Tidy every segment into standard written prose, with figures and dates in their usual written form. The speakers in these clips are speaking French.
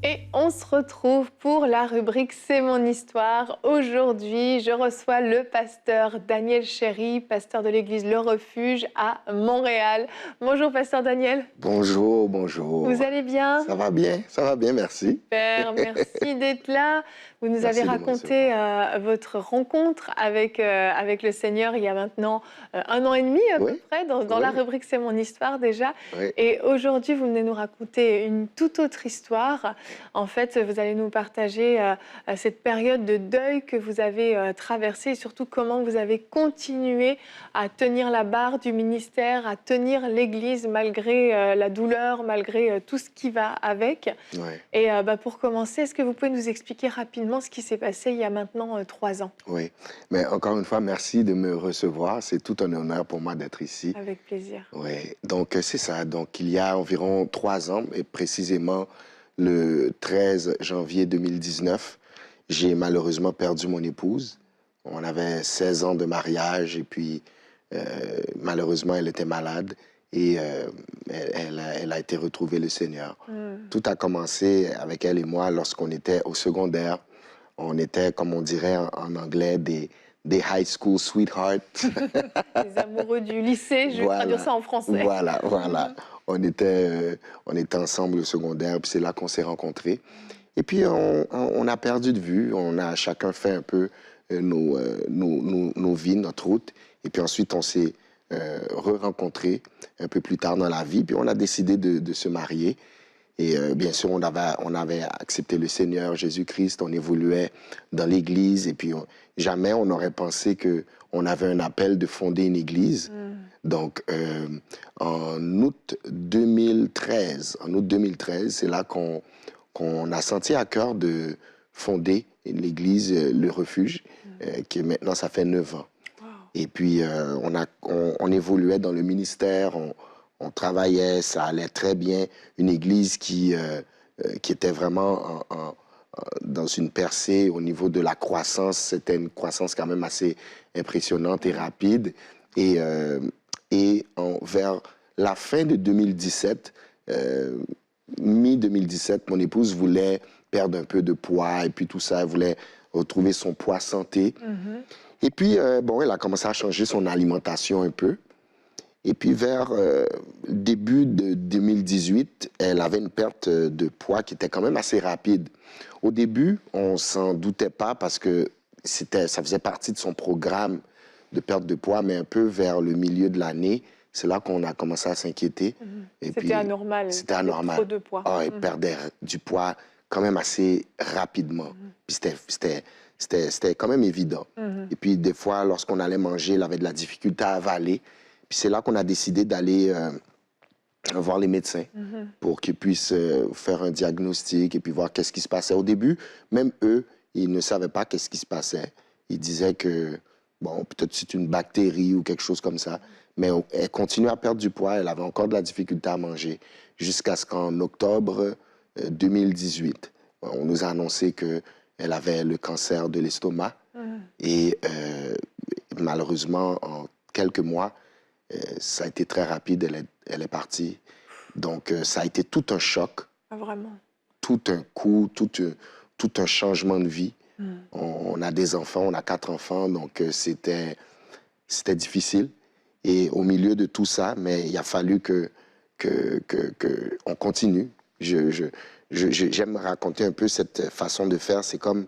Et on se retrouve pour la rubrique C'est mon histoire. Aujourd'hui, je reçois le pasteur Daniel Chéry, pasteur de l'église Le Refuge à Montréal. Bonjour, pasteur Daniel. Bonjour, bonjour. Vous allez bien? Ça va bien, merci. Super, merci d'être là. Vous nous avez Merci de me raconté recevoir. votre rencontre avec le Seigneur il y a maintenant 1 an et demi à peu Oui, près, dans la oui, rubrique C'est mon histoire déjà. oui, Et aujourd'hui, vous venez nous raconter une toute autre histoire. En fait, vous allez nous partager cette période de deuil que vous avez traversée et surtout comment vous avez continué à tenir la barre du ministère, à tenir l'Église malgré la douleur, malgré tout ce qui va avec. oui, Et pour commencer, est-ce que vous pouvez nous expliquer rapidement ce qui s'est passé il y a maintenant 3 ans? oui. Mais encore une fois, merci de me recevoir. C'est tout un honneur pour moi d'être ici. Avec plaisir. Oui, donc c'est ça. Donc il y a environ 3 ans, et précisément le 13 janvier 2019, j'ai malheureusement perdu mon épouse. On avait 16 ans de mariage et puis malheureusement elle était malade et elle a été retrouvée le Seigneur. Tout a commencé avec elle et moi lorsqu'on était au secondaire. On était, comme on dirait en anglais, des high school sweethearts. Les amoureux du lycée, je vais traduire Voilà, ça en français. voilà. On était ensemble au secondaire, puis c'est là qu'on s'est rencontrés. Et puis, on a perdu de vue, on a chacun fait un peu nos vies, notre route. Et puis ensuite, on s'est re-rencontrés un peu plus tard dans la vie, puis on a décidé de se marier. Et bien sûr, on avait accepté le Seigneur Jésus-Christ, on évoluait dans l'Église, et puis jamais on n'aurait pensé qu'on avait un appel de fonder une Église. Donc, en août 2013, c'est là qu'on a senti à cœur de fonder l'Église Le Refuge, qui maintenant, ça fait 9 ans. Wow. Et puis, on évoluait dans le ministère, on travaillait, ça allait très bien. Une église qui était vraiment dans une percée au niveau de la croissance. C'était une croissance quand même assez impressionnante et rapide. Et vers la fin de 2017, mi-2017, mon épouse voulait perdre un peu de poids et puis tout ça, elle voulait retrouver son poids santé. Et puis, elle a commencé à changer son alimentation un peu. Et puis, vers début de 2018, elle avait une perte de poids qui était quand même assez rapide. Au début, on s'en doutait pas parce que ça faisait partie de son programme de perte de poids, mais un peu vers le milieu de l'année, c'est là qu'on a commencé à s'inquiéter. Et C'était puis, anormal. c'était Elle perdait anormal. trop de poids. Elle perdait du poids quand même assez rapidement. Puis c'était quand même évident. Et puis, des fois, lorsqu'on allait manger, elle avait de la difficulté à avaler. Puis c'est là qu'on a décidé d'aller voir les médecins pour qu'ils puissent faire un diagnostic et puis voir qu'est-ce qui se passait. Au début, même eux, ils ne savaient pas qu'est-ce qui se passait. Ils disaient que, bon, peut-être c'est une bactérie ou quelque chose comme ça. Mais elle continuait à perdre du poids, elle avait encore de la difficulté à manger. Jusqu'à ce qu'en octobre 2018, on nous a annoncé qu'elle avait le cancer de l'estomac. Et malheureusement, en quelques mois, ça a été très rapide, elle est partie. Donc, ça a été tout un choc, Ah, vraiment. tout un coup, tout un changement de vie. On a des enfants, on a 4 enfants, donc c'était difficile. Et au milieu de tout ça, mais il a fallu on continue. J'aime raconter un peu cette façon de faire. C'est comme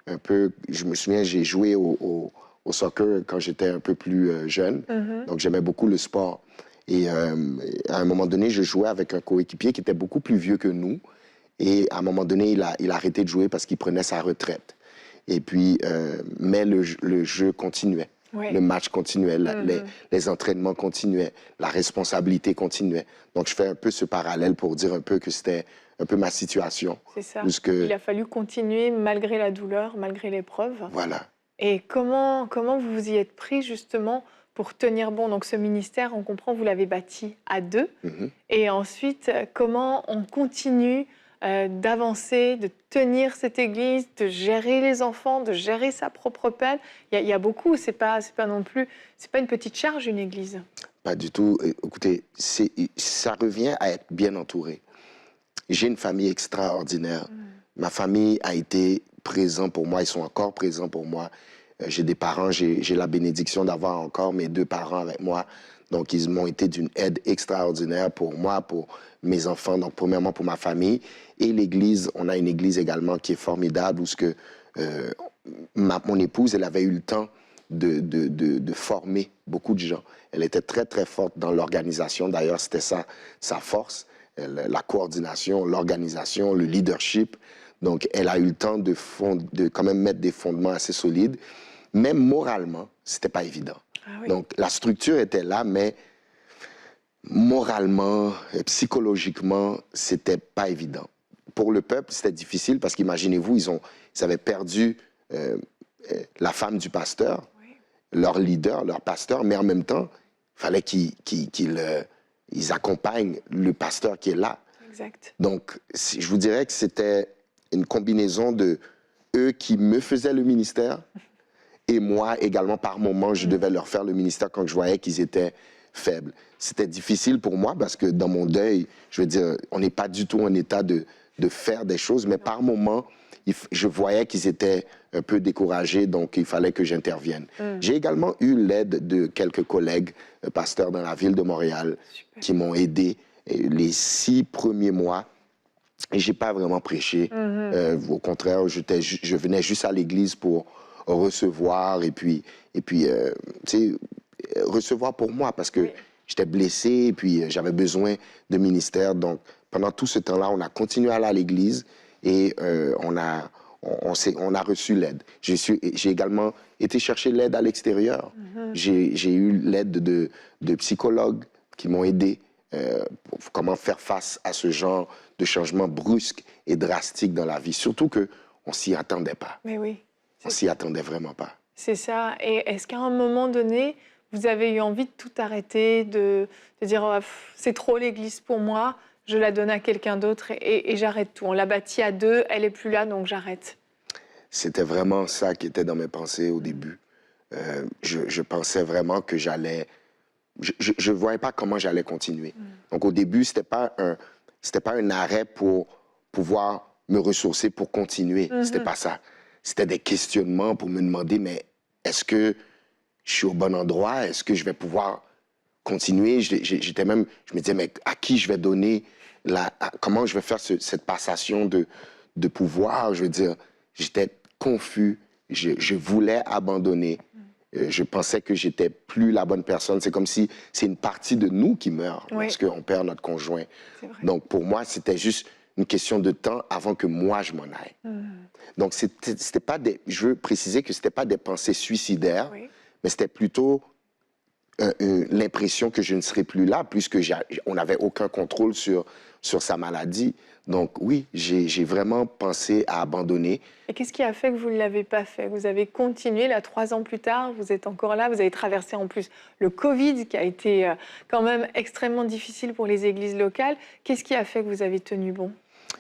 un peu, je me souviens, j'ai joué au soccer quand j'étais un peu plus jeune. Donc, j'aimais beaucoup le sport. Et à un moment donné, je jouais avec un coéquipier qui était beaucoup plus vieux que nous. Et à un moment donné, il a arrêté de jouer parce qu'il prenait sa retraite. Et puis, mais le jeu continuait. Oui. Le match continuait, les entraînements continuaient, la responsabilité continuait. Donc, je fais un peu ce parallèle pour dire un peu que c'était un peu ma situation. C'est ça. Puisque, Il a fallu continuer malgré la douleur, malgré l'épreuve. voilà. Et comment vous vous y êtes pris justement pour tenir bon? Donc ce ministère, on comprend, vous l'avez bâti à 2. Et ensuite, comment on continue d'avancer, de tenir cette église, de gérer les enfants, de gérer sa propre peine? Il y a beaucoup, c'est pas non plus, c'est pas une petite charge, une église. Pas du tout. Écoutez, ça revient à être bien entouré. j'ai une famille extraordinaire. Ma famille a été présente pour moi, ils sont encore présents pour moi. J'ai des parents, j'ai la bénédiction d'avoir encore mes 2 parents avec moi. Donc, ils m'ont été d'une aide extraordinaire pour moi, pour mes enfants, donc premièrement pour ma famille. Et l'Église, on a une Église également qui est formidable, où mon épouse, elle avait eu le temps de former beaucoup de gens. Elle était très, très forte dans l'organisation. D'ailleurs, c'était ça, sa force, la coordination, l'organisation, le leadership. Donc, elle a eu le temps de quand même mettre des fondements assez solides. Même moralement, c'était pas évident. Ah oui. Donc, la structure était là, mais moralement, psychologiquement, c'était pas évident. Pour le peuple, c'était difficile parce qu'imaginez-vous, ils avaient perdu la femme du pasteur, oui, leur leader, leur pasteur, mais en même temps, il fallait qu'ils accompagnent le pasteur qui est là. Exact. Donc, je vous dirais que c'était une combinaison de eux qui me faisaient le ministère et moi également, par moments, je devais leur faire le ministère quand je voyais qu'ils étaient faibles. C'était difficile pour moi parce que dans mon deuil, je veux dire, on n'est pas du tout en état de faire des choses, mais par moments, je voyais qu'ils étaient un peu découragés, donc il fallait que j'intervienne. J'ai également eu l'aide de quelques collègues pasteurs dans la ville de Montréal qui m'ont aidé les 6 premiers mois. Et je n'ai pas vraiment prêché. Au contraire, je venais juste à l'église pour recevoir et puis tu sais, recevoir pour moi parce que oui, j'étais blessé et puis j'avais besoin de ministère. Donc, pendant tout ce temps-là, on a continué à aller à l'église et on a reçu l'aide. J'ai également été chercher l'aide à l'extérieur. J'ai eu l'aide de psychologues qui m'ont aidé pour comment faire face à ce genre de changement brusque et drastique dans la vie. Surtout qu'on ne s'y attendait pas. Mais oui. On s'y attendait vraiment pas. C'est ça. Et est-ce qu'à un moment donné, vous avez eu envie de tout arrêter, de dire oh, c'est trop l'église pour moi, je la donne à quelqu'un d'autre et j'arrête tout. On l'a bâtie à 2, elle n'est plus là, donc j'arrête. C'était vraiment ça qui était dans mes pensées au début. Je pensais vraiment que j'allais... Je ne voyais pas comment j'allais continuer. Donc au début, ce n'était pas un arrêt pour pouvoir me ressourcer pour continuer. C'était pas ça. C'était des questionnements pour me demander, mais est-ce que je suis au bon endroit? Est-ce que je vais pouvoir continuer? Je me disais, mais à qui je vais donner, comment je vais faire cette passation de pouvoir? Je veux dire, j'étais confus, je voulais abandonner. Je pensais que j'étais plus la bonne personne. C'est comme si c'est une partie de nous qui meurt lorsqu'on perd notre conjoint. Donc pour moi, c'était juste une question de temps avant que moi, je m'en aille. Donc, c'était pas je veux préciser que ce n'était pas des pensées suicidaires, mais c'était plutôt l'impression que je ne serais plus là, puisque on n'avait aucun contrôle sur sa maladie. Donc, oui, j'ai vraiment pensé à abandonner. Et qu'est-ce qui a fait que vous ne l'avez pas fait? Vous avez continué, là, 3 ans plus tard, vous êtes encore là, vous avez traversé en plus le Covid, qui a été quand même extrêmement difficile pour les églises locales. Qu'est-ce qui a fait que vous avez tenu bon?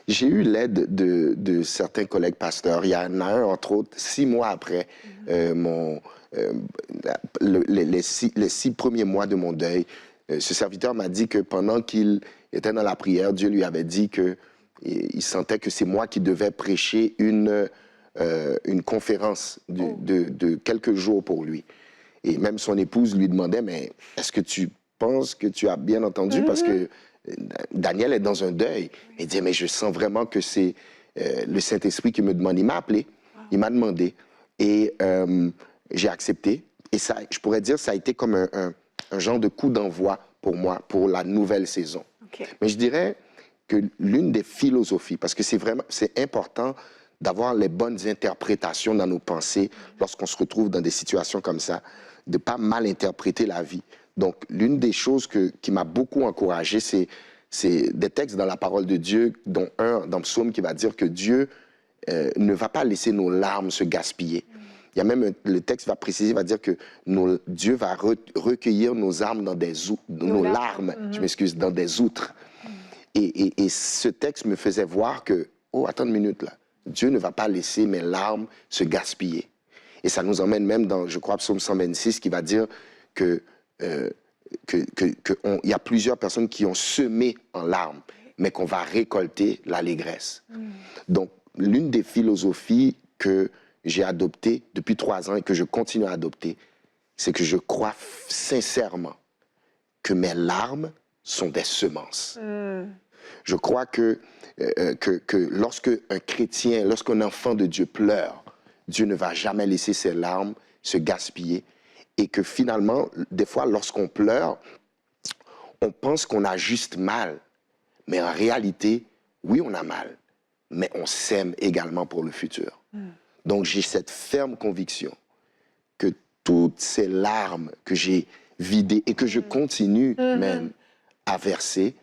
J'ai eu l'aide de certains collègues pasteurs. Il y en a un, entre autres, 6 mois après les 6 premiers mois de mon deuil. Ce serviteur m'a dit que pendant qu'il était dans la prière, Dieu lui avait dit qu'il sentait que c'est moi qui devais prêcher une conférence de quelques jours pour lui. Et même son épouse lui demandait, mais est-ce que tu penses que tu as bien entendu? Parce que Daniel est dans un deuil. Il dit, mais je sens vraiment que c'est le Saint-Esprit qui me demande. Il m'a appelé, il m'a demandé. Et j'ai accepté. Et ça, je pourrais dire, ça a été comme un genre de coup d'envoi pour moi, pour la nouvelle saison. Mais je dirais que l'une des philosophies, parce que c'est important d'avoir les bonnes interprétations dans nos pensées lorsqu'on se retrouve dans des situations comme ça, de ne pas mal interpréter la vie. Donc, l'une des choses qui m'a beaucoup encouragé, c'est des textes dans la parole de Dieu, dont un dans Psaume qui va dire que Dieu ne va pas laisser nos larmes se gaspiller. Il y a même le texte va préciser, va dire que Dieu va recueillir nos larmes dans nos larmes, je m'excuse, dans des outres. Et ce texte me faisait voir que, oh, attends une minute là, Dieu ne va pas laisser mes larmes se gaspiller. Et ça nous emmène même dans, je crois, Psaume 126, qui va dire que y a plusieurs personnes qui ont semé en larmes. mais qu'on va récolter l'allégresse. Donc, l'une des philosophies que j'ai adoptées depuis 3 ans et que je continue à adopter, c'est que je crois sincèrement que mes larmes sont des semences. Je crois que lorsque un chrétien, lorsqu'un enfant de Dieu pleure, Dieu ne va jamais laisser ses larmes se gaspiller. Et que finalement, des fois, lorsqu'on pleure, on pense qu'on a juste mal. Mais en réalité, oui, on a mal. Mais on sème également pour le futur. Donc, j'ai cette ferme conviction que toutes ces larmes que j'ai vidées et que je continue même à verser,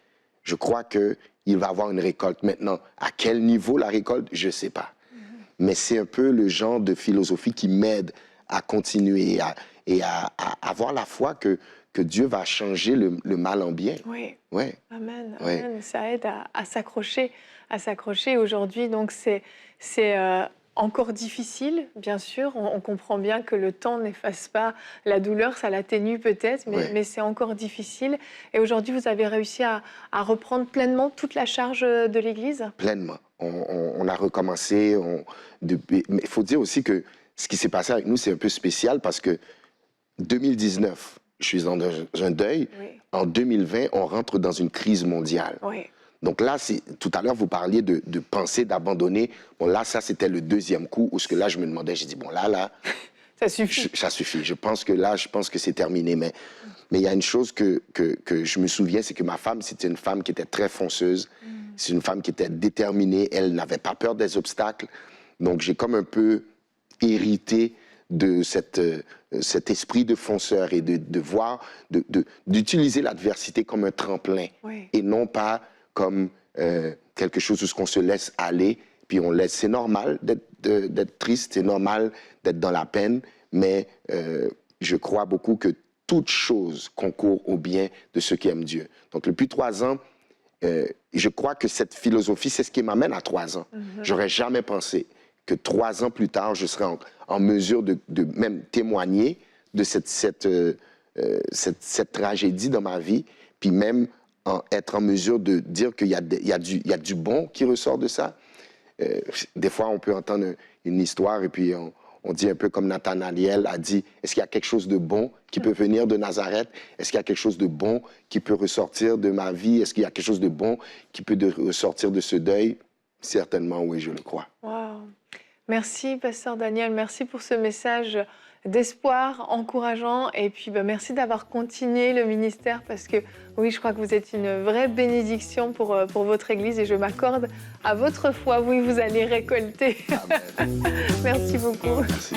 je crois qu'il va y avoir une récolte. Maintenant, à quel niveau la récolte, je ne sais pas. Mais c'est un peu le genre de philosophie qui m'aide à continuer et à avoir la foi que Dieu va changer le mal en bien. Oui. Ouais. Amen. Ouais. Amen. Ça aide à s'accrocher. Aujourd'hui, donc, c'est encore difficile, bien sûr. On comprend bien que le temps n'efface pas la douleur, ça l'atténue peut-être, mais c'est encore difficile. Et aujourd'hui, vous avez réussi à reprendre pleinement toute la charge de l'Église? Pleinement. On a recommencé. Mais il faut dire aussi que ce qui s'est passé avec nous, c'est un peu spécial parce que 2019, je suis dans un deuil. Oui. En 2020, on rentre dans une crise mondiale. Oui. Donc là, tout à l'heure, vous parliez de penser, d'abandonner. Bon, là, ça, c'était le deuxième coup où ce que là, je me demandais, j'ai dit, bon, là... Ça suffit. Ça suffit. Je pense que c'est terminé. Mais il y a une chose que je me souviens, c'est que ma femme, c'était une femme qui était très fonceuse. C'est une femme qui était déterminée. Elle n'avait pas peur des obstacles. Donc, j'ai comme un peu hérité de cet esprit de fonceur et d'utiliser l'adversité comme un tremplin et non pas comme quelque chose où on se laisse aller, puis on laisse. C'est normal d'être triste, c'est normal d'être dans la peine, mais je crois beaucoup que toute chose concourt au bien de ceux qui aiment Dieu. Donc, depuis 3 ans, je crois que cette philosophie, c'est ce qui m'amène à 3 ans. J'aurais jamais pensé que 3 ans plus tard, je serais en mesure de même témoigner de cette tragédie dans ma vie, puis même être en mesure de dire qu'il y a du bon qui ressort de ça. Des fois, on peut entendre une histoire et puis on dit un peu comme Nathanaël a dit, est-ce qu'il y a quelque chose de bon qui peut venir de Nazareth? Est-ce qu'il y a quelque chose de bon qui peut ressortir de ma vie? Est-ce qu'il y a quelque chose de bon qui peut ressortir de ce deuil? Certainement, oui, je le crois. Wow. Merci, Pasteur Daniel. Merci pour ce message d'espoir encourageant. Et puis, merci d'avoir continué le ministère parce que, oui, je crois que vous êtes une vraie bénédiction pour votre Église et je m'accorde à votre foi. Oui, vous allez récolter. Amen. Merci beaucoup. Merci.